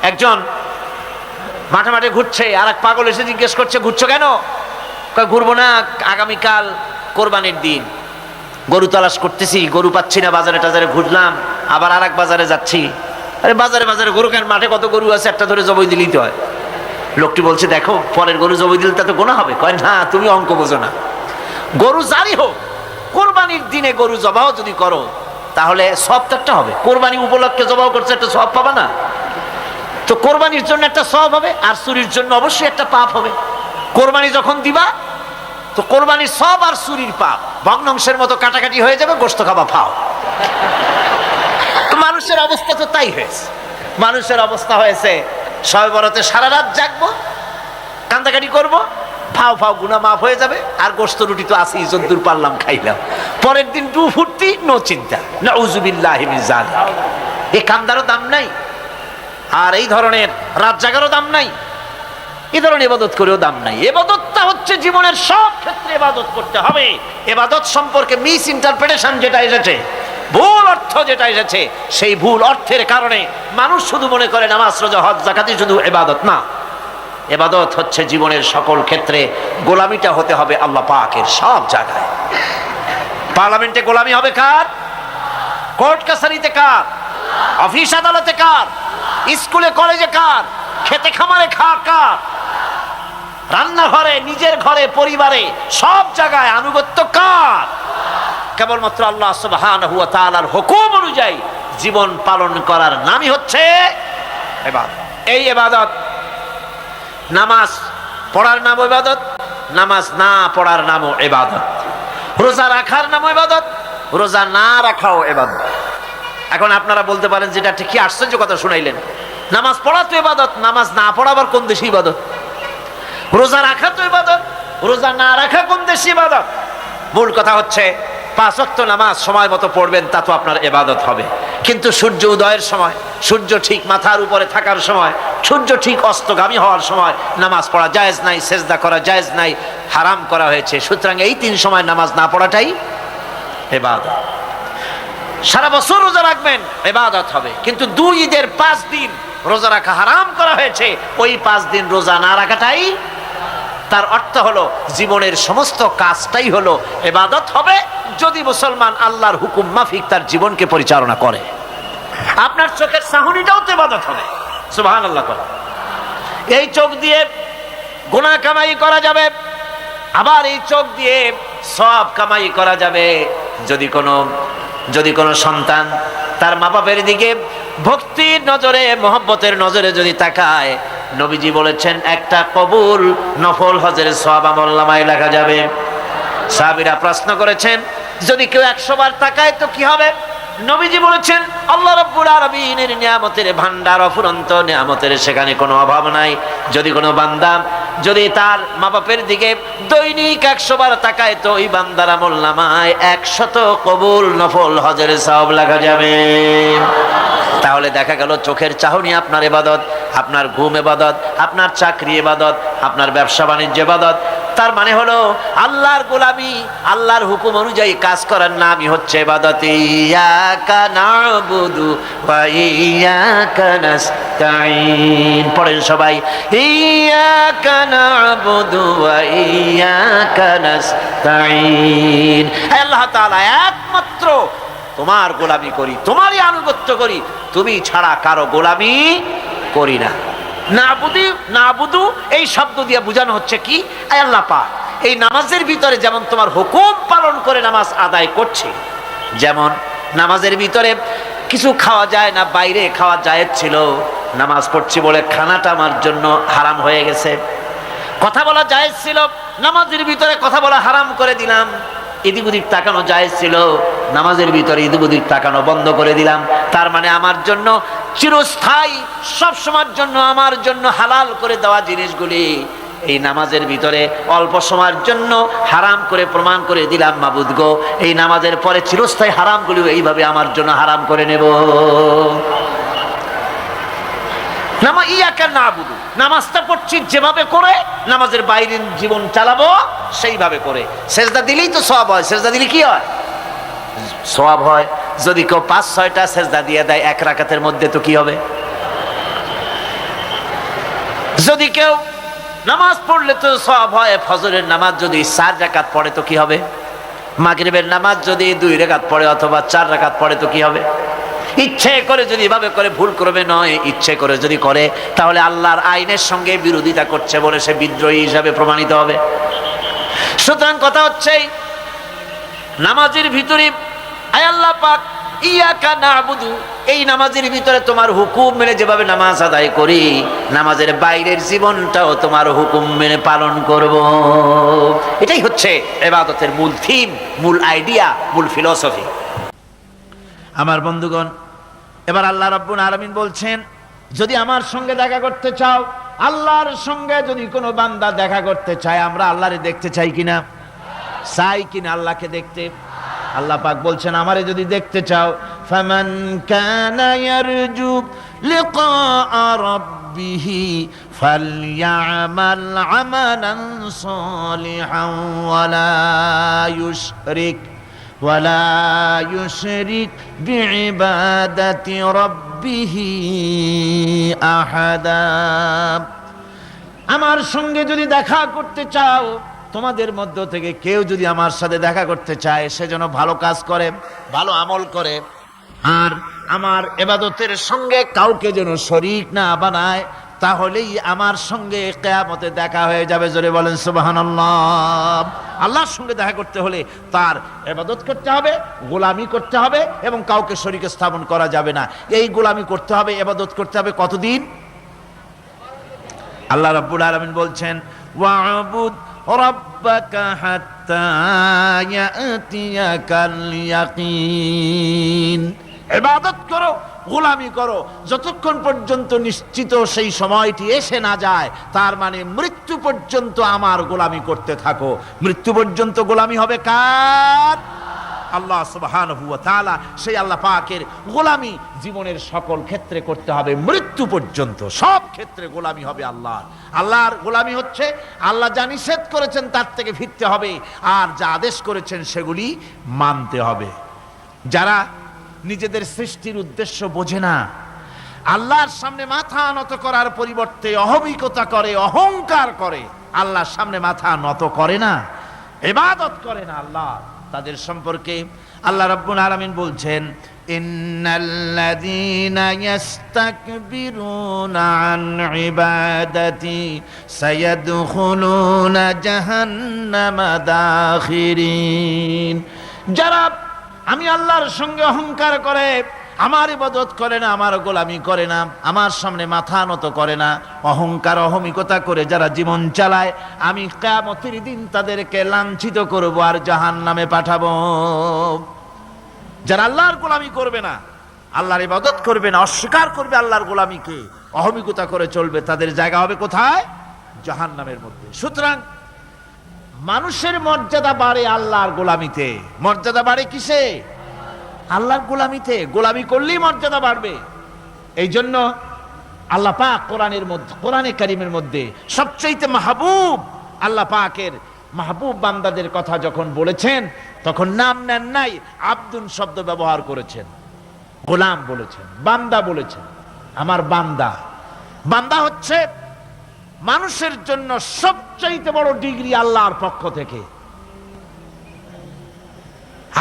একজন মাঠে মাঠে ঘুরছে, আর এক পাগল এসে জিজ্ঞেস করছে, ঘুরছো কেন? ঘুরবো না, আগামীকাল কোরবানির দিন, গরু তালাশ করতেছি, গরু পাচ্ছি না, বাজারে টাজারে ঘুরলাম, আবার আর এক বাজারে যাচ্ছি। আরে বাজারে বাজারে গরু কেন? মাঠে কত গরু আছে, একটা ধরে জবাই দিলেই তো হয়। লোকটি বলছে, দেখো পরের গরু জবাই দিলে তা তো গোনা হবে। কয় না, তুমি অঙ্ক বোঝো না। গরু জারি হোক, কোরবানির দিনে গরু জবাও যদি করো তাহলে সওয়াব তো একটা হবে। কোরবানি উপলক্ষে জবাও করছে, একটা সওয়াব পাবা না? তো কোরবানির জন্য একটা সওয়াব হবে, আর চুরির জন্য অবশ্যই একটা পাপ হবে। কোরবানি যখন দিবা তো কোরবানির সওয়াব আর চুরির পাপ ভগ্নাংশের মতো কাটাকাটি হয়ে যাবে, গোশত খাবা ফাও। তো মানুষের অবস্থা তো তাই হয়েছে। মানুষের অবস্থা হয়েছে শবে বরাতে সারা রাত জাগবো, কান্দাকাটি করবো, ফাও ফাও গুনাহ মাফ হয়ে যাবে, আর গোশত রুটি তো আছেই, যদ্দূর পারলাম খাইলাম। পরের দিন টু ফুর্তি, নো চিন্তা। নাউযুবিল্লাহি মিন যালিক। এই কান্দারও দাম নাই, আর এই ধরনের রাত জাগারও দাম নাই, এই ধরনের ইবাদত করেও দাম নাই। ইবাদতটা হচ্ছে জীবনের সব ক্ষেত্রে ইবাদত করতে হবে। ইবাদত সম্পর্কে মিস ইন্টারপ্রিটেশন যেটা এসেছে, ভুল অর্থ যেটা এসেছে, সেই ভুল অর্থের কারণে মানুষ শুধু মনে করে নামাজ রোজা হজ যাকাতই শুধু ইবাদত না। ইবাদত হচ্ছে জীবনের সকল ক্ষেত্রে গোলামিটা হতে হবে আল্লাহ পাকের সব জায়গায়। পার্লামেন্টে গোলামি হবে কার? কোর্ট কাছারিতে কার? অফিস আদালতে কার? স্কুলে কলেজে কার? খেতে খামারে কার? রান্নাঘরে, নিজের ঘরে, পরিবারে, সব জায়গায় আনুগত্য কার? কেবলমাত্র আল্লাহ সুবহানাহু ওয়া তাআলার হুকুম অনুযায়ী জীবন পালন করার নামই হচ্ছে ইবাদত। এই ইবাদত, নামাজ পড়ার নাম ইবাদত, নামাজ না পড়ার নামও ইবাদত। রোজা রাখার নামও ইবাদত, রোজা না রাখাও ইবাদত। এখন আপনারা বলতে পারেন, যেটা ঠিক কি আশ্চর্য কথা শুনাইলেন, নামাজ পড়া তো ইবাদত, নামাজ না পড়া আবার কোন দেশে ইবাদত? রোজা রাখা তো ইবাদত, রোজা না রাখা কোন দেশে ইবাদত? মূল কথা হচ্ছে 5 ওয়াক্ত নামাজ সময় মতো পড়বেন, তা তো আপনার ইবাদত হবে। কিন্তু সূর্য উদয়ের সময়, সূর্য ঠিক মাথার উপরে থাকার সময়, সূর্য ঠিক অস্তগামী হওয়ার সময় নামাজ পড়া জায়েজ নাই, সেজদা করা জায়েজ নাই, হারাম করা হয়েছে। সুতরাং এই 3 সময় নামাজ না পড়াটাই ইবাদত। সারা বছর রোজা রাখবেন, ইবাদত হবে। কিন্তু 2 ঈদের 5 দিন রোজা রাখা হারাম করা হয়েছে, ওই 5 দিন রোজা না রাখাটাই, তার অর্থ হলো জীবনের সমস্ত কাজটাই হলো ইবাদত হবে, যদি মুসলমান আল্লাহর হুকুম মাফিক তার জীবনকে পরিচালনা করে। আপনার চোখের চাহনিটাও তো ইবাদত হবে। সুবহানাল্লাহ। এই চোখ দিয়ে গুনাহ কামাই করা যাবে, আবার এই চোখ দিয়ে সওয়াব কামাই করা যাবে। যদি কোনো সন্তান তার মা বাপের দিকে ভক্তির নজরে, মহব্বতের নজরে যদি তাকায়, নবীজি বলেছেন একটা কবুল নফল হজের সওয়াব আমলনামায় লেখা যাবে। সাহাবীরা প্রশ্ন করেছেন, যদি কেউ 100 বার তাকায় তো কি হবে? নবীজি বলেছেন, আল্লাহ রাব্বুল আলামিনের নিয়ামতের ভান্ডার অফুরন্ত নিয়ামতের, সেখানে কোনো অভাব নাই। যদি কোনো বান্দা যদি তার মা বাপের দিকে দৈনিক 100 বার তাকায় তো ওই বান্দার আমলনামায় 100 কবুল নফল হজের সওয়াব লেখা যাবে। তাহলে দেখা গেল চোখের চাহনি আপনার ইবাদত, আপনার ঘুম ইবাদত, আপনার চাকরি ইবাদত, আপনার ব্যবসা বাণিজ্য ইবাদত। তার মানে হলো আল্লাহর গোলামি, আল্লাহর হুকুম অনুযায়ী কাজ করার নামই হচ্ছে ইবাদত। ইয়াকা নাবুদু ওয়া ইয়াকা নাস্তাঈন। পড়েন সবাই, ইয়াকা নাবুদু ওয়া ইয়াকা নাস্তাঈন। আল্লাহ তাআলা একমাত্র তোমার গোলামি করি, তোমারই আনুগত্য করি, তুমি ছাড়া কারো গোলামি করি না। নাবুদু এই শব্দ দিয়ে বোঝানো হচ্ছে কি, আল্লাহ পাক এই নামাজের ভিতরে যেমন তোমার হুকুম পালন করে নামাজ আদায় করছে, যেমন নামাজের ভিতরে কিছু খাওয়া যায় না, বাইরে খাওয়া জায়েজ ছিল, নামাজ পড়ছি বলে খানাটা আমার জন্য হারাম হয়ে গেছে। কথা বলা জায়েজ ছিল, নামাজের ভিতরে কথা বলা হারাম করে দিলাম। এদিক ওদিক তাকানো জায়েজ ছিল, নামাজের ভিতরে এদিক ওদিক তাকানো বন্ধ করে দিলাম। তার মানে আমার জন্য চিরস্থায়ী, সব সময়ের জন্য আমার জন্য হালাল করে দেওয়া জিনিসগুলি এই নামাজের ভিতরে অল্প সময়ের জন্য হারাম করে প্রমাণ করে দিলাম। মাবুদ গো, এই নামাজের পরে চিরস্থায়ী হারামগুলি এইভাবে আমার জন্য হারাম করে নেব। ইয়াকা নাবুদু, নামাজটা পড়ছি যেভাবে করে, নামাজের বাইরের জীবন চালাবো সেইভাবে করে। সেজদা দিলেই তো সওয়াব হয়। সেজদা দিলে কি হয়? সওয়াব হয়। যদি কেউ 5-6টা সেজদা দিয়ে দেয় 1 রাকাতের মধ্যে তো কি হবে? যদি কেউ নামাজ পড়লে তো সওয়াব হয়, ফজরের নামাজ যদি 4 রাকাত পড়ে তো কি হবে, মাগরিবের নামাজ যদি 2 রাকাত পড়ে অথবা 4 রাকাত পড়ে তো কি হবে। ইচ্ছে করে যদি এভাবে করে, ভুল করবে নয়, ইচ্ছে করে যদি করে তাহলে আল্লাহর আইনের সঙ্গে বিরোধিতা করছে বলে সে বিদ্রোহী হিসাবে প্রমাণিত হবে। সুতরাং কথা হচ্ছে নামাজের ভিতরে আয় আল্লাহ পাক ইয়াকা নাবুদু, এই নামাজের ভিতরে তোমার হুকুম মেনে যেভাবে নামাজ আদায় করি, নামাজের বাইরের জীবনটাও তোমার হুকুম মেনে পালন করব। এটাই হচ্ছে ইবাদতের মূল থিম, মূল আইডিয়া, মূল ফিলসফি। আমার বন্ধুগণ, এবার আল্লাহ রাব্বুল আলামিন বলছেন, যদি আমার সঙ্গে দেখা করতে চাও, আল্লাহর সঙ্গে যদি কোনো বান্দা দেখা করতে চায়, আমরা আল্লাহরে দেখতে চাই কিনা, চাই কিনা আল্লাহকে দেখতে? আল্লাহ পাক বলছেন, আমারে যদি দেখতে চাও, ফামান কানা ইয়ারজু লিকা রাব্বিহি ফালইআমাল আমালান সালিহান ওয়ালা ইউশরিক বিইবাদাতি রাব্বিহি আহাদা। আমার সঙ্গে যদি দেখা করতে চাও, তোমাদের মধ্য থেকে কেউ যদি আমার সাথে দেখা করতে চায়, সে যেন ভালো কাজ করে, ভালো আমল করে, আর আমার ইবাদতের সঙ্গে কাউকে যেন শরীক না বানায়, তাহলেই আমার সঙ্গে কিয়ামতে দেখা হয়ে যাবে। জোরে বলেন সুবহানাল্লাহ। আল্লাহর সঙ্গে দেখা করতে হলে তার ইবাদত করতে হবে, গোলামি করতে হবে, এবং কাউকে শরীক স্থাপন করা যাবে না। এই গোলামি করতে হবে, ইবাদত করতে হবে কতদিন? আল্লাহ রাব্বুল আলামিন বলছেন, ওয়া'বুদ রাব্বাকা হাত্তা ইয়াতিয়াকাল ইয়াকিন। ইবাদত করো, গোলামি করো, যতক্ষণ পর্যন্ত নিশ্চিত সেই সময়টি এসে না যায়, তার মানে মৃত্যু পর্যন্ত আমার গোলামি করতে থাকো। মৃত্যু পর্যন্ত গোলামি হবে কার? আল্লাহ সুবহানাহু ওয়া তাআলা। সেই আল্লাহ পাকের গোলামি জীবনের সকল ক্ষেত্রে করতে হবে, মৃত্যু পর্যন্ত সব ক্ষেত্রে গোলামি হবে আল্লাহর। আল্লাহর গোলামি হচ্ছে আল্লাহ যা নিষেধ করেছেন তার থেকে ফিরতে হবে, আর যা আদেশ করেছেন সেগুলি মানতে হবে। যারা নিজেদের সৃষ্টির উদ্দেশ্য বোঝে না, আল্লাহর সামনে মাথা নত করার পরিবর্তে অহমিকতা করে, অহংকার করে, আল্লাহর সামনে মাথা নত করে না, ইবাদত করে না আল্লাহ, তাদের সম্পর্কে আল্লাহ রাব্বুল আলামিন বলছেন, ইন্নাল্লাযীনা ইস্তাকবিরুনা আন ইবাদাতি সায়াদখুলুনা জাহান্নামা দাখিরিন। যারা আমি আল্লাহর সঙ্গে অহংকার করে, আমার ইবাদত করে না, আমার গোলামি করে না, আমার সামনে মাথা নত করে না, অহংকার অহমিকতা করে যারা জীবন চালায়, আমি কিয়ামতের দিন তাদেরকে লাঞ্ছিত করব আর জাহান্নামে পাঠাবো। যারা আল্লাহর গোলামি করবে না, আল্লাহর ইবাদত করবে না, অস্বীকার করবে আল্লাহর গোলামিকে, অহমিকতা করে চলবে, তাদের জায়গা হবে কোথায়? জাহান্নামের মধ্যে। সুতরাং মানুষের মর্যাদা বাড়ে আল্লাহর গোলামিতে। মর্যাদা বাড়ে কিসে? আল্লাহর গোলামিতে। গোলামি করলেই মর্যাদা বাড়বে। এই জন্য আল্লাহ পাক কোরআনের মধ্যে, কোরআনে কারীমের মধ্যে সবচেয়ে মাহবুব, আল্লাহ পাকের মাহবুব বান্দাদের কথা যখন বলেছেন, তখন নাম নেন নাই, আব্দুন শব্দ ব্যবহার করেছেন, গোলাম বলেছেন, বান্দা বলেছেন। আমার বান্দা। বান্দা হচ্ছে মানুষের জন্য সবচাইতে বড় ডিগ্রি আল্লাহর পক্ষ থেকে।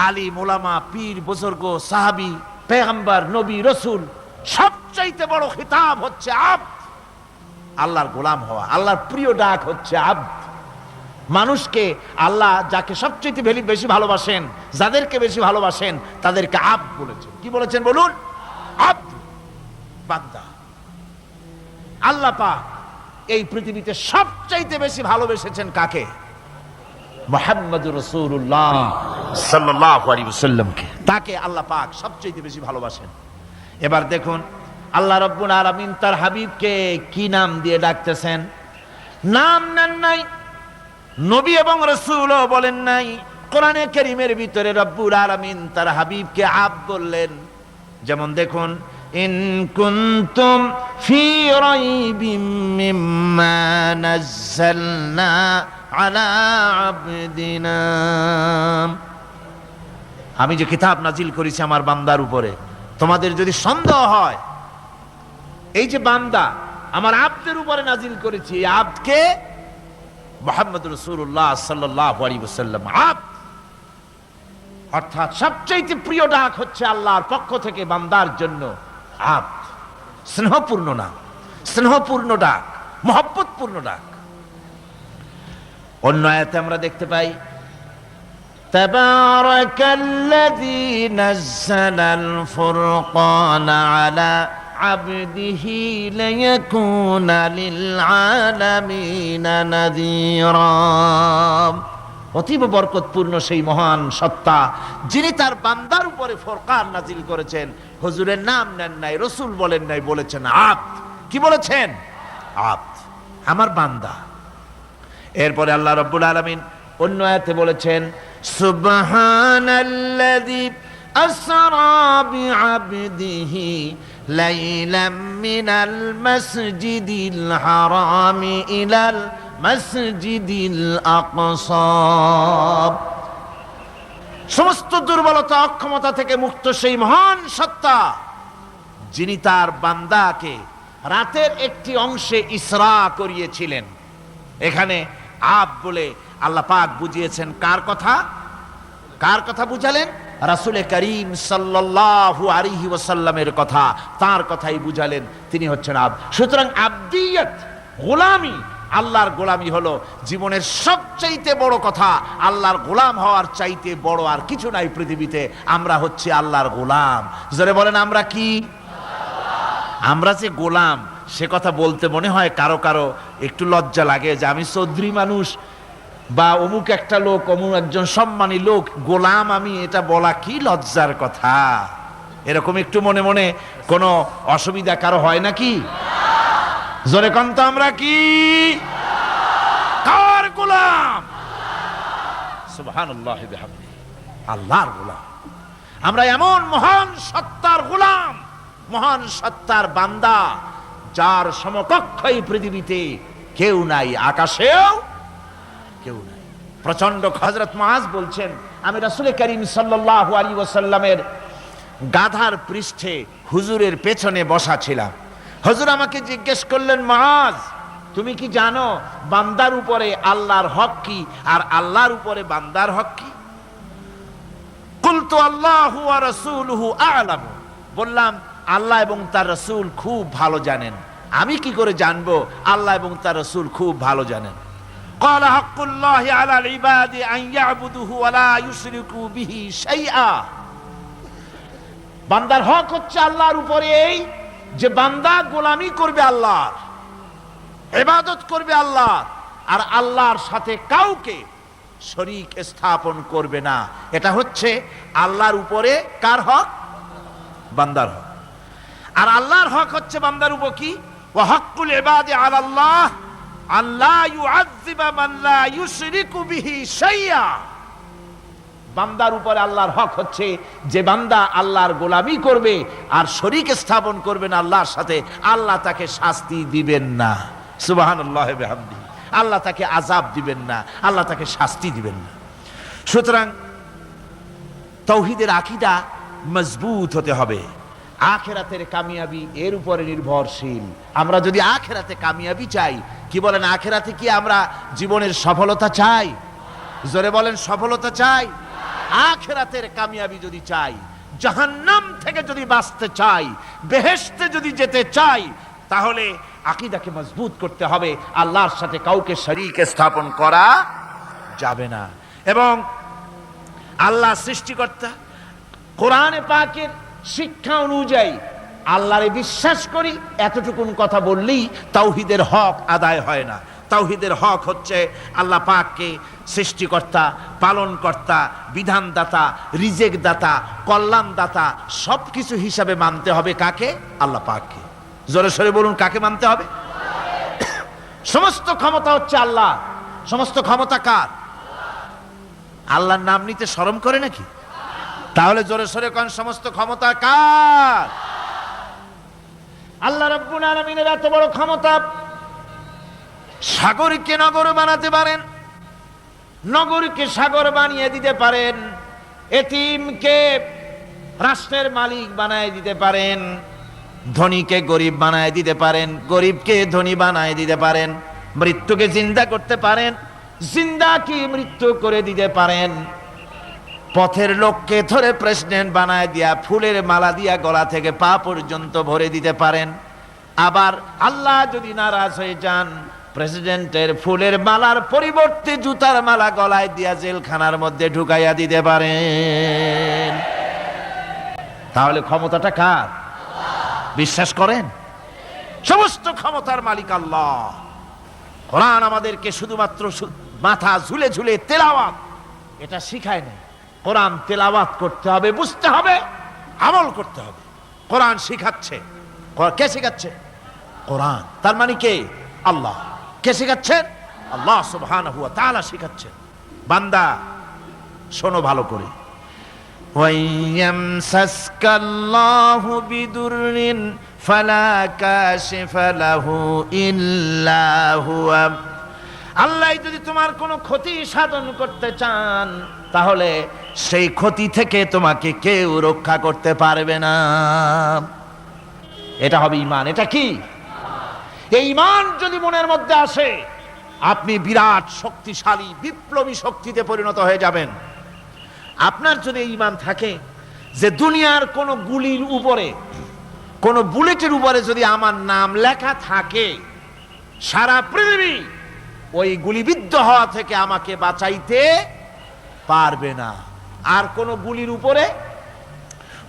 আলিম, ওলামা, পীর, বুজুর্গ, সাহাবী, পেগম্বর, নবী, রসুল, সবচাইতে বড় খিতাব হচ্ছে আব্দ, আল্লাহর গোলাম হওয়া। আল্লাহর প্রিয় ডাক হচ্ছে আব্দ। মানুষকে আল্লাহ যাকে সবচাইতে বেশি ভালোবাসেন, যাদেরকে বেশি ভালোবাসেন, তাদেরকে আব্দ বলেছেন। কি বলেছেন বলুন? আব্দ, বান্দা। আল্লাহ পাক এই পৃথিবীতে সবচাইতে বেশি ভালোবেসেছেন কাকে? মুহাম্মদুর রাসূলুল্লাহ সাল্লাল্লাহু আলাইহি ওয়াসাল্লামকে। তাকে আল্লাহ পাক সবচাইতে বেশি ভালোবাসেন। এবার দেখুন আল্লাহ রাব্বুল আলামিন তার হাবিবকে কি নাম দিয়ে ডাকতেছেন? নাম নেন নাই, নবী এবং রাসূলও বলেন নাই। কোরআনে কারীমের ভিতরে রাব্বুল আলামিন তার হাবিবকে আব্দ বললেন। যেমন দেখুন, ইন কুনতুম ফি রাইবিম মিম্মা নাযালনা আলা আবদিনা, আমি যে কিতাব নাজিল করেছি আমার বান্দার উপরে, তোমাদের যদি সন্দেহ হয়, এই যে বান্দা, আমার আব্দের উপরে নাজিল করেছি। এই আব্দকে মুহাম্মদ রাসূলুল্লাহ সাল্লাল্লাহু আলাইহি ওয়াসাল্লাম আব্দ, অর্থাৎ সবচেয়ে প্রিয় ডাক হচ্ছে আল্লাহর পক্ষ থেকে বান্দার জন্য আব্দ। স্নেহপূর্ণ নাম, স্নেহপূর্ণ ডাক, মহব্বতপূর্ণ ডাক। অন্য আয়াতে আমরা দেখতে পাই তাবারাকাল্লাযী নাযালাল ফুরকানা আলা আবদিহি লিয়াকুনা লিল আলামিনা নাযীরা। অতীব বরকতপূর্ণ সেই মহান সত্তা যিনি তার বান্দার উপরে ফুরকান নাজিল করেছেন। হুজুরের নাম নেন নাই, রাসূল বলেন নাই, বলেছেন আব্দ। কি বলেছেন? আব্দ, আমার বান্দা। এরপরে আল্লাহ রাব্বুল আলামিন অন্য আয়াতে বলেছেন সুবহানাল্লাযী আসরা বিআবদিহি লাইলাম মিনাল মাসজিদিল হারামি ইলাল মাসজিদিল আকসা। সমস্ত দুর্বলতা অক্ষমতা থেকে মুক্ত সেই মহান সত্তা যিনি তার বান্দাকে রাতের একটি অংশে ইসরা করিয়েছিলেন। এখানে আব বলে আল্লাহ পাক বুঝিয়েছেন কার কথা? কার কথা বুঝালেন? রাসূল করিম সাল্লাল্লাহু আলাইহি ওয়াসাল্লামের কথা, তার কথাই বুঝালেন। তিনি হচ্ছেন আব। সুতরাং আবদিয়ত, গোলামি, আল্লাহর গোলামি হলো জীবনের সবচাইতে বড় কথা। আল্লাহর গোলাম হওয়ার চাইতে বড় আর কিছু নাই পৃথিবীতে। আমরা হচ্ছে আল্লাহর গোলাম। জোরে বলেন আমরা কি? আমরা যে গোলাম সে কথা বলতে মনে হয় কারো কারো একটু লজ্জা লাগে যে আমি চৌধুরী মানুষ বা অমুক একটা লোক, অমুক একজন সম্মানী লোক, গোলাম আমি, এটা বলা কি লজ্জার কথা। এরকম একটু মনে মনে কোনো অসুবিধা কারো হয় নাকি? জোরে কোন তো আমরা কি? কার গোলাম? সুবহানাল্লাহি বিহামদিহি, আল্লাহর গোলাম। আমরা এমন মহান সত্তার গোলাম, মহান সত্তার বান্দা যার সমকক্ষ এই পৃথিবীতে কেউ নাই, আকাশেও কেউ নাই। প্রচন্ড হযরত মুআজ বলছেন আমি রাসূল করিম সাল্লাল্লাহু আলাইহি ওয়াসাল্লামের গাধার পৃষ্ঠে হুজুরের পেছনে বসা ছিলাম। হুজুর আমাকে জিজ্ঞেস করলেন, মুআজ তুমি কি জানো বান্দার উপরে আল্লাহর হক কি আর আল্লাহর উপরে বান্দার হক কি? কুলতু আল্লাহু ওয়া রাসূলুহু আ'লাম। বললাম আল্লাহ এবং তার রাসূল খুব ভালো জানেন। আমি কি করে জানবো? আল্লাহ এবং তার রাসূল খুব ভালো জানেন। ক্বালা হাক্কুল্লাহি আলাল ইবাদি আন ইয়াবুদুহু ওয়া লা ইউশরিকু বিহি শাইআ। বান্দার হক হচ্ছে আল্লাহর উপরে এই যে বান্দা গোলামি করবে আল্লাহর, ইবাদত করবে আল্লাহর, আর আল্লাহর সাথে কাউকে শরীক স্থাপন করবে না। এটা হচ্ছে আল্লাহর উপরে কার হক? বান্দার হক। আর আল্লাহর হক হচ্ছে বান্দার উপর কি? ওয়া হাক্কুল ইবাদি আলাল্লাহ আল্লা ইউআযযিবা মান লা ইউশরিকু বিহি শাইআ। বান্দার উপরে আল্লাহর হক হচ্ছে যে বান্দা আল্লাহর গোলামি করবে আর শরীক স্থাপন করবে না আল্লাহর সাথে, আল্লাহ তাকে শাস্তি দিবেন না। সুবহানাল্লাহি বিহামদিহি। আল্লাহ তাকে আযাব দিবেন না, আল্লাহ তাকে শাস্তি দিবেন না। সুতরাং তাওহীদের আকীদা মজবুত হতে হবে। আখিরাতের কামিয়াবি এর উপরে নির্ভরশীল। আমরা যদি আখিরাতে কামিয়াবি চাই, কি বলেন, আখিরাতে কি আমরা জীবনের সফলতা চাই? জোরে বলেন সফলতা চাই। আখিরাতের কামিয়াবি যদি চাই, জাহান্নাম থেকে যদি বাঁচতে চাই, বেহেশতে যদি যেতে চাই, তাহলে আকীদাকে মজবুত করতে হবে। আল্লাহর সাথে কাউকে শরীক স্থাপন করা যাবে না। এবং আল্লাহ সৃষ্টিকর্তা, কোরআনে পাকের শিক্ষা অনুযায়ী আল্লাহরে বিশ্বাস করি এতটুকুন কথা বললেই তাওহীদের হক আদায় হয় না। তাওহীদের হক হচ্ছে আল্লাহ পাককে সৃষ্টিকর্তা, পালনকর্তা, বিধানদাতা, রিজেক দাতা, কল্যাণদাতা সবকিছু হিসাবে মানতে হবে। কাকে? আল্লাহ পাককে। জোরে সরে বলুন, কাকে মানতে হবে? সমস্ত ক্ষমতা হচ্ছে আল্লাহ। সমস্ত ক্ষমতা কার? আল্লাহর নাম নিতে শরম করে নাকি? তাহলে জোরে সরে কোন সমস্ত ক্ষমতা কার? আল্লাহ রাব্বুল আলামিনের এত বড় ক্ষমতা, সাগরকে নগর বানাতে পারেন, নগরকে সাগর বানিয়ে দিতে পারেন, এতিমকে রাষ্ট্রের মালিক বানিয়ে দিতে পারেন, ধনীকে গরিব বানায় দিতে পারেন, গরিবকে ধনী বানায় দিতে পারেন, মৃত্যুকে জিন্দা করতে পারেন, জিন্দা কি মৃত্যু করে দিতে পারেন, পথের লোককে ধরে প্রেসিডেন্ট বানায় দিয়া ফুলের মালা দিয়া গলা থেকে পা পর্যন্ত ভরে দিতে পারেন। আবার আল্লাহ যদি নারাজ হয়ে যান, প্রেসিডেন্টের ফুলের মালার পরিবর্তে জুতার মালা গলায় দিয়া জেলখানার মধ্যে ঢুকাইয়া দিতে পারেন। তাহলে ক্ষমতাটা কার? বিশ্বাস করেন? সমস্ত ক্ষমতার মালিক আল্লাহ। কোরআন আমাদেরকে শুধুমাত্র মাথা ঝুলে ঝুলে তেলাওয়াত এটা শিখায় না। কোরআন তেলাওয়াত করতে হবে, বুঝতে হবে, আমল করতে হবে। কোরআন শিখাচ্ছে। কে শিখাচ্ছে? কোরআন। তার মানে কে? আল্লাহ। কে শিখাচ্ছেন? আল্লাহ সুবহানাহু ওয়া তাআলা শিখাচ্ছেন। বান্দা শোনো ভালো করে, ওয়াইয়ামসাসকাল্লাহু বিদুররিন ফালা কাশিফা লাহু ইল্লা হুয়া। আল্লাহ যদি তোমার কোনো ক্ষতি সাধন করতে চান, তাহলে সেই ক্ষতি থেকে তোমাকে কেউ রক্ষা করতে পারবে না। এটা হবে ঈমান। এটা কি? এই ঈমান যদি মনের মধ্যে আসে, আপনি বিরাট শক্তিশালী বিপ্লবী শক্তিতে পরিণত হয়ে যাবেন। আপনার যদি এই ঈমান থাকে যে দুনিয়ার কোন গুলির উপরে, কোন বুলেটের উপরে যদি আমার নাম লেখা থাকে, সারা পৃথিবী ওই গুলিবিদ্ধ হওয়া থেকে আমাকে বাঁচাইতে পারবে না। আর কোন গুলির উপরে,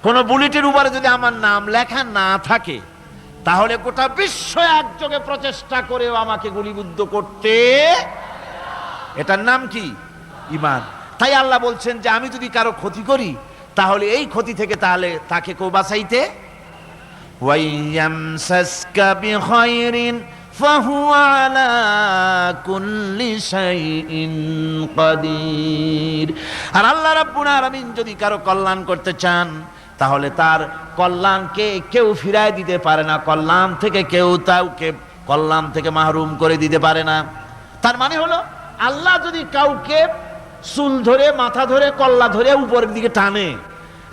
কোন বুলেটের উপরে যদি আমার নাম লেখা না থাকে, তাহলে গোটা বিশ্ব একযোগে প্রচেষ্টা করেও আমাকে গুলিবিদ্ধ করতে, এটার নাম কি? ঈমান। তাই আল্লাহ বলছেন যে আমি যদি কারো ক্ষতি করি, তাহলে এই ক্ষতি থেকে তাহলে তাকে কেউ বাঁচাইতে। ওয়াইয়ামসাসকা বিখাইরিন ফাহুয়া আলা কুল্লি শাইইন কাদির। আর আল্লাহ রাব্বুল আলামিন যদি কারো কল্যাণ করতে চান, তাহলে তার কল্যাণকে কেউ ফিরায় দিতে পারে না, কল্যাণ থেকে কেউ তাকে কল্যাণ থেকে মাহরুম করে দিতে পারে না। তার মানে হলো, আল্লাহ যদি কাউকে চুল ধরে, মাথা ধরে, কল্লা ধরে উপরের দিকে টানে,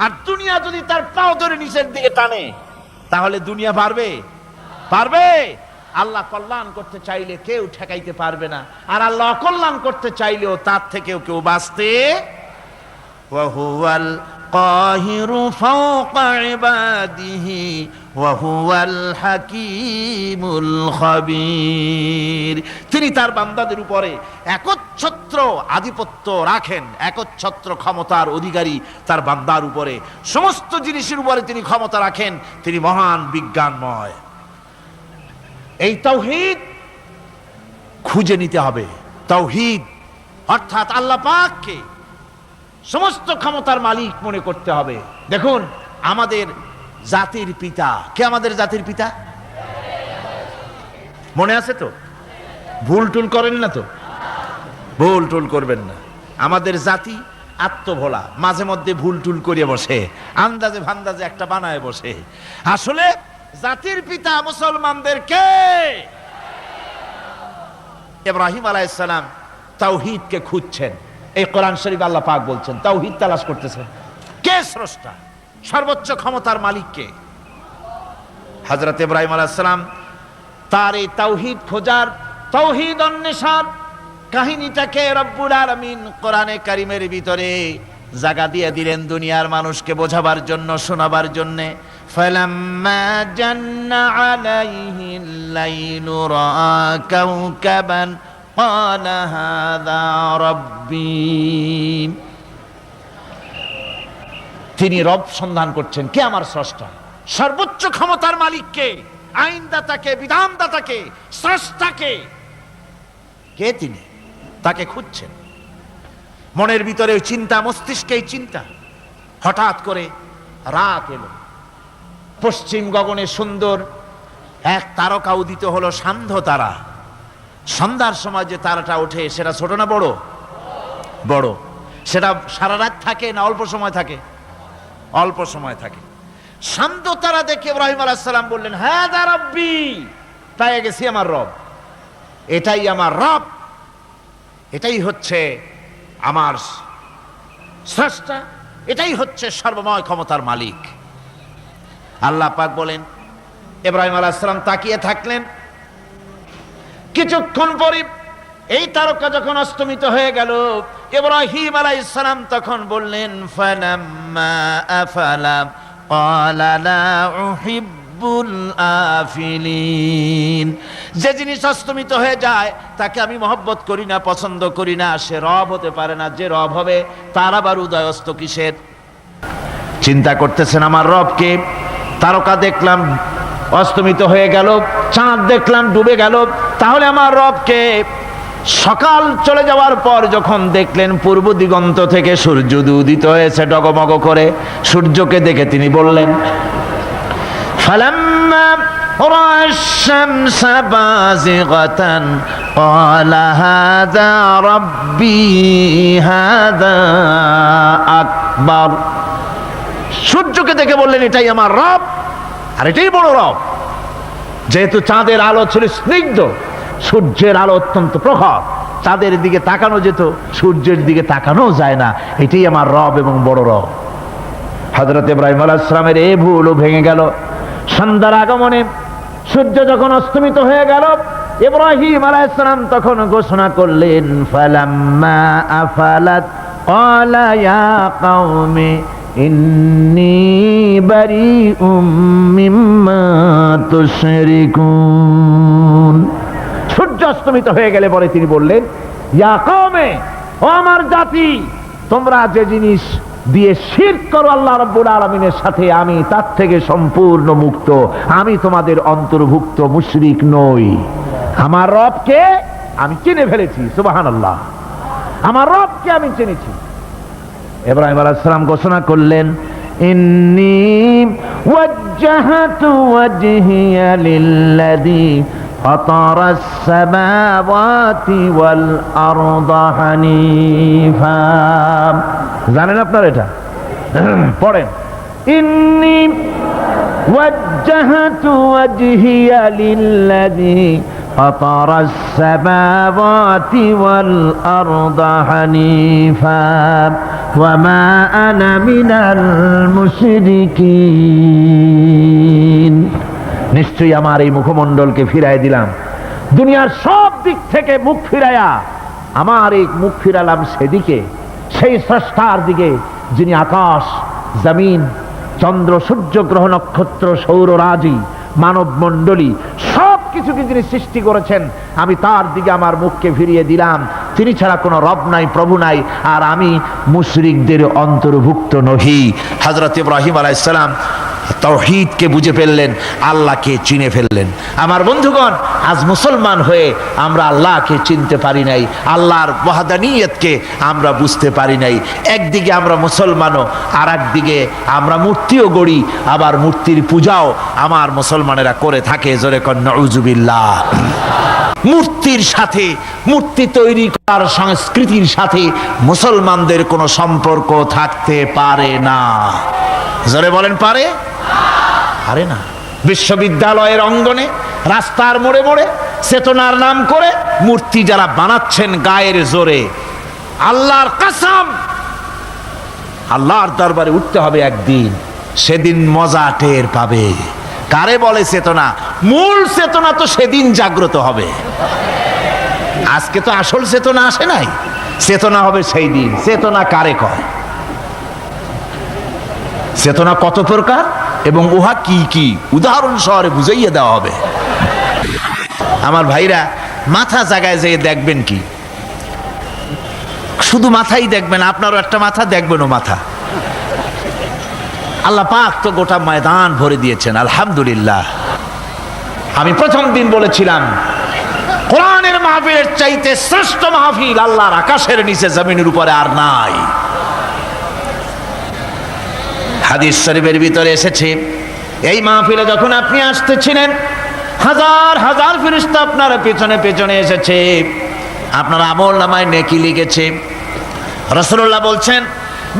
আর দুনিয়া যদি তার পাও ধরে নিচের দিকে টানে, তাহলে দুনিয়া পারবে? পারবে? আল্লাহ কল্যাণ করতে চাইলে কেউ ঠেকাইতে পারবে না, আর আল্লাহ অকল্যাণ করতে চাইলেও তার থেকেও কেউ বাঁচতে। ওয়া হুয়াল কাহিরু ফাওকা ইবাদিহি ওয়া হুয়াল হাকীমুল খাবীর। তিনি তার বান্দাদের উপরে একচ্ছত্র আধিপত্য রাখেন, একচ্ছত্র ক্ষমতার অধিকারী তার বান্দার উপরে, সমস্ত জিনিসের উপরে তিনি ক্ষমতা রাখেন। তিনি মহান বিজ্ঞানময়। এই তাওহীদ খুঁজে নিতে হবে। তাওহীদ অর্থাৎ আল্লাহ পাককে সমস্ত ক্ষমতার মালিক মনে করতে হবে। দেখুন, আমাদের জাতির পিতা কে? আমাদের জাতির পিতা মনে আছে তো? ভুল টুল করেন না তো? ভুল টুল করবেন না। আমাদের জাতি আত্মভোলা, মাঝে মধ্যে ভুল টুল করে বসে, আন্দাজে ভান্দাজে একটা বানায় বসে। আসলে জাতির পিতা মুসলমানদের কে? ইব্রাহিম আলাইহিস সালাম তাওহীদকে খুঁজছেন। এই কোরআন শরীফ আল্লাহ পাক বলছেন তাওহীদ তালাশ করতেছেন। কে স্রষ্টা? সর্বোচ্চ ক্ষমতার মালিক কে? হযরত ইব্রাহিম আলাইহিস সালাম তার এই তাওহীদ খোঁজার, তাওহীদ অন্বেষণ কাহিনীটাকে রব্বুল আলামিন কোরআনে কারীমের ভিতরে জায়গা দিয়ে দিলেন দুনিয়ার মানুষকে বোঝাবার জন্য, শোনাবার জন্য। ফালাম্মা জান্না আলাইহিল লাইলু রাআ কাওকাবান ক্বালা হাযা রাব্বী। তিনি রব সন্ধান করছেন, কে আমার স্রষ্টা? সর্বোচ্চ ক্ষমতার মালিককে, আইনদাতাকে, বিধানদাতাকে, স্রষ্টাকে, কে তিনি? তাকে খুঁজছেন। মনের ভিতরে চিন্তা, মস্তিষ্কে চিন্তা। হঠাৎ করে রাত এলো, পশ্চিম গগনে সুন্দর এক তারকা উদিত হলো, সান্ধ্য তারা। সন্ধ্যার সময় যে তারাটা ওঠে, সেটা ছোট না বড়? বড়। সেটা সারা রাত থাকে না অল্প সময় থাকে? অল্প সময় থাকে। সান্ধ্য তারা দেখে ইব্রাহিম আলাইহিস সালাম বললেন, হাযা রাব্বী, পেয়ে গেছি আমার রব, এটাই আমার রব, এটাই হচ্ছে আমার স্রষ্টা, এটাই হচ্ছে সর্বময় ক্ষমতার মালিক। আল্লাহ পাক বলেন, ইব্রাহিম আলাইহিস সালাম তাকিয়ে থাকলেন। কিছুক্ষণ পরে এই তারকা যখন অস্তমিত হয়ে গেল, ইব্রাহিম আলাইহিস সালাম তখন বললেন, ফালাম্মা আফালা ক্বালা লা উহিব্বুল আফিলিন। যে জিনিস অস্তমিত হয়ে যায় তাকে আমি মহব্বত করি না, পছন্দ করি না, সে রব হতে পারে না। যে রব হবে তার আবার উদয়স্ত কিসের? চিন্তা করতেছেন আমার রবকে। তারকা দেখলাম অস্তমিত হয়ে গেল, চাঁদ দেখলাম ডুবে গেল, তাহলে আমার রবকে? সকাল চলে যাওয়ার পর যখন দেখলেন পূর্ব দিগন্ত থেকে সূর্য উদিত হয়েছে ডগমগ করে, সূর্যকে দেখে তিনি বললেন, ফালাম্মা রা'a আশ-শামসা বাযিগাতান ক্বালা হাযা রাব্বী হাযা আকবার। সূর্যকে দেখে বললেন, এটাই আমার রব, আর এটাই বড় রব। যেহেতু চাঁদের আলো ছিল স্নিগ্ধ, সূর্যের আলো অত্যন্ত প্রখর, চাঁদের দিকে তাকানো যেত, সূর্যের দিকে তাকানো যায় না। এটাই আমার রব এবং বড় রব। হযরত ইব্রাহিম আলাইহিস সালামের এই ভুলও ভেঙে গেল। সন্ধ্যার আগমনে সূর্য যখন অস্তমিত হয়ে গেল, ইব্রাহিম আলাইহিস সালাম তখন ঘোষণা করলেন, ফালাম্মা আফালাত ক্বালা ইয়া কওমি ইন্নী বারিউম মিম্মা তুশরিকুন। সূর্য অস্তমিত হয়ে গেলে পরে তিনি বললেন, ইয়া কওমে, ও আমার জাতি, তোমরা যে জিনিস দিয়ে শিরক করো আল্লাহ রাব্বুল আলামিনের সাথে, আমি তার থেকে সম্পূর্ণ মুক্ত। আমি তোমাদের অন্তর্ভুক্ত, মুশরিক নই। আমার রবকে আমি চিনে ফেলেছি। সুবহানাল্লাহ, আমার রবকে আমি চিনেছি। ইব্রাহিম আলাইহিস সালাম ঘোষণা করলেন, ইন্নী ওয়াজ্জাহতু ওয়াজহিয়া লিল্লাযী ফাতারাস সামাওয়াতি ওয়াল আরদা হানিফা। জানেন আপনারা এটা? পড়েন, ইন্নী ওয়াজ্জাহতু ওয়াজহিয়া লিল্লাযী ফাতারাস সামাওয়াতি ওয়াল আরদা হানিফা ওয়া মা আনা মিনাল মুশরিকিন। নিশ্চয়ই আমার এই মুখমণ্ডলকে ফিরাই দিলাম, দুনিয়ার সব দিক থেকে মুখ ফিরাইয়া আমার এই মুখ ফিরালাম সেদিকে, সেই স্রষ্টার দিকে যিনি আকাশ, জমিন, চন্দ্র, সূর্য, গ্রহ, নক্ষত্র, সৌররাজি, মানব মণ্ডলী সব কিছুকে যিনি সৃষ্টি করেছেন, আমি তার দিকে আমার মুখকে ফিরিয়ে দিলাম। তিনি ছাড়া কোনো রব নাই, প্রভু নাই, আর আমি মুশরিকদের অন্তর্ভুক্ত নহি। হযরত ইব্রাহিম আলাইহিস সালাম তাওহীদকে বুঝে ফেললেন, আল্লাহকে চিনে ফেললেন। আমার বন্ধুগণ, আজ মুসলমান হয়ে আমরা আল্লাহকে চিনতে পারি নাই, আল্লাহর ওয়াহদানিয়তকে আমরা বুঝতে পারি নাই। একদিকে আমরা মুসলমানও, আর একদিকে আমরা মূর্তিও গড়ি, আবার মূর্তির পূজাও আমার মুসলমানেরা করে থাকে। জোরে কন নাউযুবিল্লাহ। মূর্তির সাথে, মূর্তি তৈরি করার সংস্কৃতির সাথে মুসলমানদের কোনো সম্পর্ক থাকতে পারে না। জোরে বলেন, পারে? পারে না। বিশ্ববিদ্যালয়ের অঙ্গনে, রাস্তার মোড়ে মোড়ে চেতনার নাম করে মূর্তি যারা বানাচ্ছেন গায়ের জোরে, আল্লাহর কসম, আল্লাহর দরবারে উঠতে হবে একদিন, সেদিন মজা টের পাবে। কারে বলে চেতনা? মূল চেতনা তো সেদিন জাগ্রত হবে। আজকে তো আসল চেতনা আসে নাই, চেতনা হবে সেই দিন। চেতনা কারে কয়? চেতনা কত প্রকার এবং উহা কি কি উদাহরণ সহরে বুঝাইয়ে দেওয়া হবে। আমার ভাইরা, মাথা জায়গায় যেয়ে দেখবেন কি, শুধু মাথাই দেখবেন, আপনারও একটা মাথা, দেখবেনও মাথা। আল্লাহ পাক তো গোটা ময়দান ভরে দিয়েছেন, আলহামদুলিল্লাহ। আমি প্রথম দিন বলেছিলাম, কোরআনের মাহফিলের চাইতে শ্রেষ্ঠ মাহফিল আল্লাহর আকাশের নিচে জমিনের উপরে আর নাই। হাদিস শরীফের ভিতরে এসেছে, এই মাহফিলে যখন আপনি আসতেছিলেন, হাজার হাজার ফেরেশতা আপনার পেছনে পেছনে এসেছে, আপনার আমল নামায় নেকি লিখেছে। রাসূলুল্লাহ বলছেন,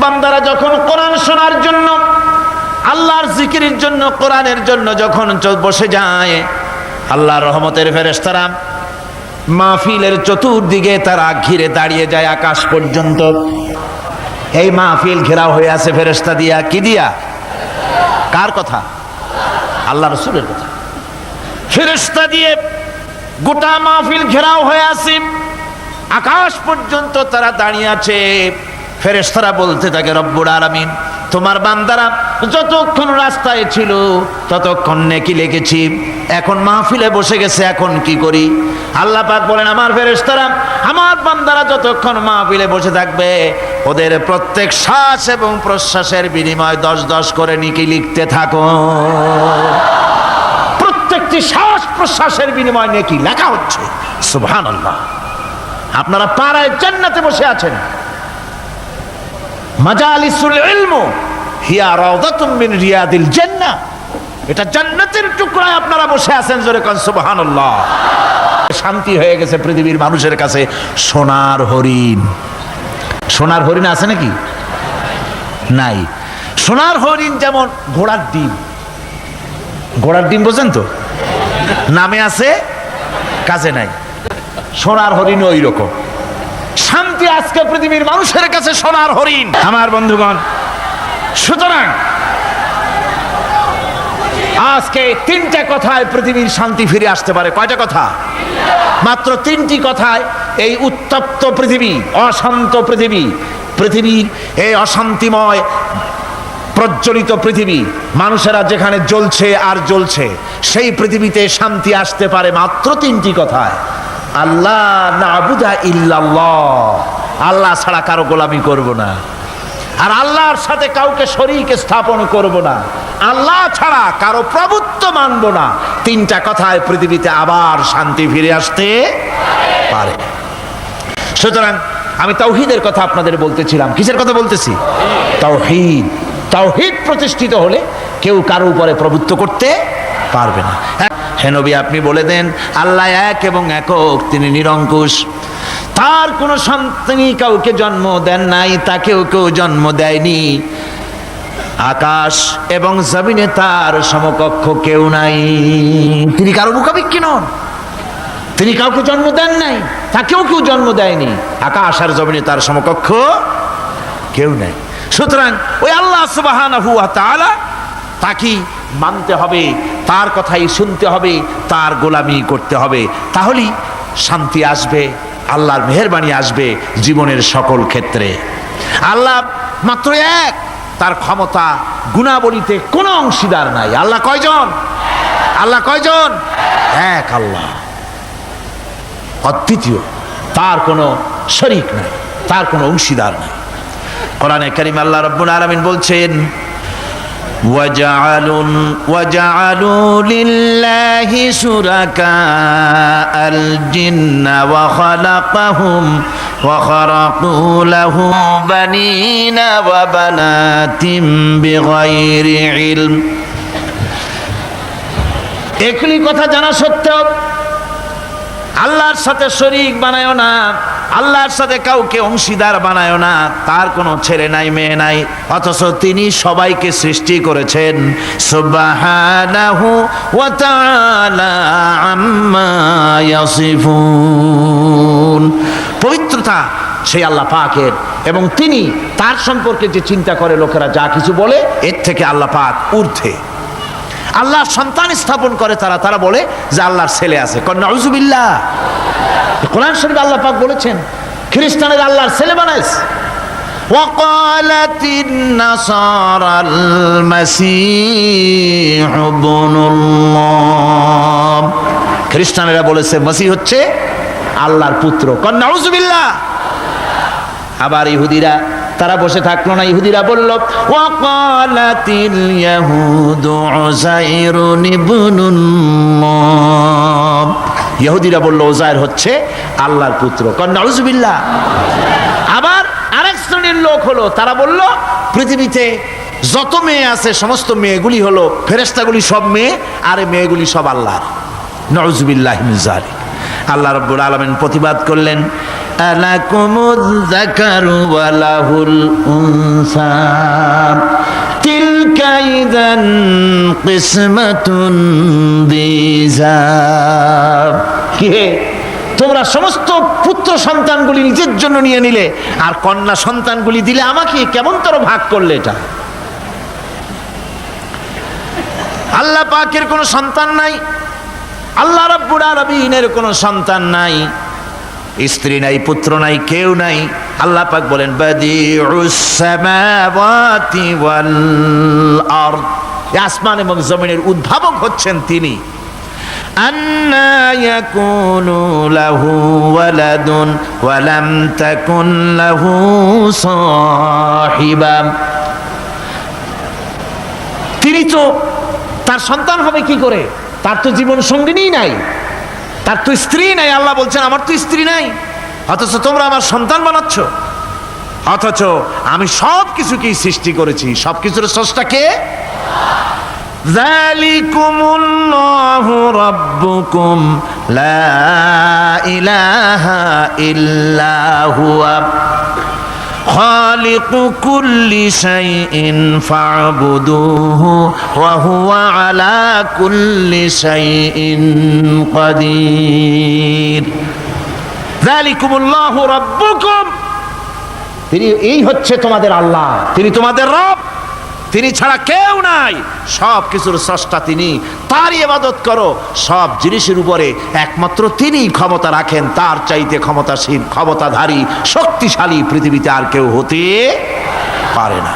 বান্দারা যখন কোরআন শোনার জন্য, আল্লাহর জিকিরের জন্য, কোরআনের জন্য যখন বসে যায়, আল্লাহর রহমতের ফেরেশতারা মাহফিলের চতুর্দিকে তারা ঘিরে দাঁড়িয়ে যায় আকাশ পর্যন্ত। এই মাহফিল ঘেরাও হয়ে আছে ফেরেশতা দিয়া। কি দিয়া? কার কথা? আল্লাহ রাসূলের কথা। ফেরেশতা দিয়ে গোটা মাহফিল ঘেরাও হয়ে আছে, আকাশ পর্যন্ত তারা দাঁড়িয়ে আছে। ফেরেশতারা বলতে থাকে, রব্বুল আলামিন, তোমার বান্দারা যতক্ষণ রাস্তায় ছিল ততক্ষণ নেকি লেগেছি, এখন মাহফিলে বসে গেছে, এখন কি করি? আল্লাহ পাক বলেন, আমার ফেরেশতারা, আমার বান্দারা যতক্ষণ মাহফিলে বসে থাকবে ওদের প্রত্যেক শ্বাস এবং প্রশ্বাসের বিনিময় 10-10 করে নেকি লিখতে থাকো। প্রত্যেকটি শ্বাস প্রশ্বাসের বিনিময় নেকি লেখা হচ্ছে। সুবহানাল্লাহ। আপনারা পাড়ায় জান্নাতে বসে আছেন, মাজালিসুল ইলম হিয়া রাউদাতুম মিন রিয়াদিল জান্নাহ, এটা জান্নাতের টুকরায় আপনারা বসে আছেন। জোরে কোন সুবহানাল্লাহ। শান্তি হয়ে গেছে পৃথিবীর মানুষের কাছে। সোনার হরিণ, সোনার হরিণ আছে নাকি? নাই। সোনার হরিণ যেমন ঘোড়ার ডিম, ঘোড়ার ডিম বোঝেন তো, নামে আছে কাজে নাই। সোনার হরিণ ওই রকম শান্তি আজকে পৃথিবীর মানুষের কাছে সোনার হরিণ। আমার বন্ধুগণ, সুতরাং আজকে 3টা কথায় পৃথিবীর শান্তি ফিরে আসতে পারে। কয়টা কথা? মাত্র 3টি কথায় এই উত্তপ্ত পৃথিবী, অশান্ত পৃথিবী, পৃথিবীর এই অশান্তিময় প্রজ্বলিত পৃথিবী, মানুষেরা যেখানে জ্বলছে আর জ্বলছে, সেই পৃথিবীতে শান্তি আসতে পারে মাত্র 3টি কথায়। আল্লাহ নাবুদা ইল্লাল্লাহ, আল্লাহ ছাড়া কারো গোলামি করব না, আর আল্লাহর সাথে কাউকে শরীক স্থাপন করব না, আল্লাহ ছাড়া কারো প্রভুত্ব মানব না। 3টা কথায় পৃথিবীতে আবার শান্তি ফিরে আসতে পারে। সুতরাং আমি তাওহীদের কথা আপনাদের বলতেছিলাম। কিসের কথা বলতেছি? তাওহীদ। তাওহীদ প্রতিষ্ঠিত হলে কেউ কারো উপরে প্রভুত্ব করতে পারবে না। হে নবী, আপনি বলে দেন আল্লাহ এক এবং একক, তিনি নিরঙ্কুশ, তার কোনো সন্তানই কাউকে জন্ম দেন নাই, তাকেও কেউ জন্ম দেয়নি। আকাশ এবং জমিনে তার সমকক্ষ কেউ নাই, তিনি কারো মুখাপেক্ষী নন, তিনি কাউকে জন্ম দেন নাই, তাকেও কেউ জন্ম দেয়নি। আকাশ আর জমিনে তার সমকক্ষ কেউ নাই। সুতরাং ওই আল্লাহ সুবহানাহু ওয়া তাআলা, তাকে মানতে হবে, তার কথাই শুনতে হবে, তার গোলামি করতে হবে, তাহলেই শান্তি আসবে, আল্লাহর মেহেরবানি আসবে জীবনের সকল ক্ষেত্রে। আল্লাহ মাত্র এক, তার ক্ষমতা গুণাবলীতে কোনো অংশীদার নাই। আল্লাহ কয়জন? আল্লাহ কয়জন? এক আল্লাহ, অদ্বিতীয়, তার কোনো শরীক নাই, তার কোনো অংশীদার নাই। কোরআনে কারীম আল্লাহ রাব্বুল আলামিন বলছেন, وَجَعَلُوا لِلَّهِ شُرَكَاءَ الْجِنَّ وَخَلَقَهُمْ وَخَرَقُوا لَهُ بَنِينَ وَبَنَاتٍ بِغَيْرِ عِلْمٍ। একই কথা জানা সত্ত্বেও আল্লাহর সাথে শরীক বানায়ো না, আল্লাহর সাথে কাউকে অংশীদার বানায়ো না, তার কোনো ছেলে নাই মেয়ে নাই, অথচ তিনি সবাইকে সৃষ্টি করেছেন। সুবহানাহু ওয়া তাআলা আম্মা ইয়াসিফুন। পবিত্রতা সেই আল্লাহ পাকের, এবং তিনি তার সম্পর্কে যে চিন্তা করে লোকেরা যা কিছু বলে, এর থেকে আল্লাহ পাক ঊর্ধ্বে। আল্লাহ সন্তান স্থাপন করে তারা বলে যে আল্লাহর ছেলে আছে। নাউযুবিল্লাহ। কোরআন শরীফে আল্লাহ পাক বলেছেন খ্রিস্টানের আল্লাহর ছেলে বানাইছে। ওয়াকালাতিন নাসারাল মাসীহ ইবনুল্লাহ। খ্রিস্টানেরা বলেছে মসিহ হচ্ছে আল্লাহর পুত্র। নাউযুবিল্লাহ। আবার ইহুদিরা, তারা বসে থাকলো না, ইহুদিরা বলল ওয়াকালাতিল ইয়াহুদু উযাইরুন ইবনুল্লাহ। ইহুদিরা বলল উযাইর হচ্ছে আল্লাহর পুত্র। নাউযুবিল্লাহ। আবার আরেক শ্রেণীর লোক হলো, তারা বলল পৃথিবীতে যত মেয়ে আছে সমস্ত মেয়েগুলি হলো ফেরেশতাগুলি, সব মেয়ে, আর এই মেয়েগুলি সব আল্লাহর। নাউযুবিল্লাহি মিন যালিক। আল্লাহ রাব্বুল আলামিন প্রতিবাদ করলেন, আলাকুমুয যাকারু ওয়া লাহুল উনসা তিলকা ইযান কিসমাতুন দিযা। কি হে, তোমরা সমস্ত পুত্র সন্তানগুলি নিজের জন্য নিয়ে নিলে, আর কন্যা সন্তানগুলি দিলে আমাকে, কেমন তোর ভাগ করলে এটা? আল্লাহ পাকের কোনো সন্তান নাই, আল্লাহ রাব্বুল আলামিনের কোনো সন্তান নাই, স্ত্রী নাই, পুত্র নাই, কেউ নাই। আল্লাহ পাক বলেন বাদিউস সামাওয়াতি ওয়াল আরদ, আসমান এবং জমিনের উদ্ভাবক হচ্ছেন তিনি। আন্না ইয়াকুনু লাহু ওয়ালাদুন ওয়া লাম তাকুন লাহু সাহিবা, তিনি তো, তার সন্তান হবে কি করে? তার তো জীবন সঙ্গিনী নাই, তার তো স্ত্রী নাই। আল্লাহ বলছেন আমার তো স্ত্রী নাই, অথচ তোমরা আমার সন্তান বানাচ্ছ। অথচ আমি সব কিছুকেই সৃষ্টি করেছি। সব কিছুর স্রষ্টা কে? যালিকুমুল্লাহু রাব্বুকুম লা ইলাহা ইল্লা হুয়া খালিকু কুল্লি শাইইন ফা'বুদুহু ওয়া হুয়া আলা কুল্লি শাইইন কাদির। যালিকুমুল্লাহু রাব্বুকুম, তিনি, এই হচ্ছে তোমাদের আল্লাহ, তিনি তোমাদের রব, তিনি ছাড়া কেউ নাই। সব কিছুর স্রষ্টা তিনি, তারই ইবাদত করো। সব জিনিসের উপরে একমাত্র তিনি ক্ষমতা রাখেন, তার চাইতে ক্ষমতাশীল, ক্ষমতাধারী, শক্তিশালী পৃথিবীতে আর কেউ হতে পারে না।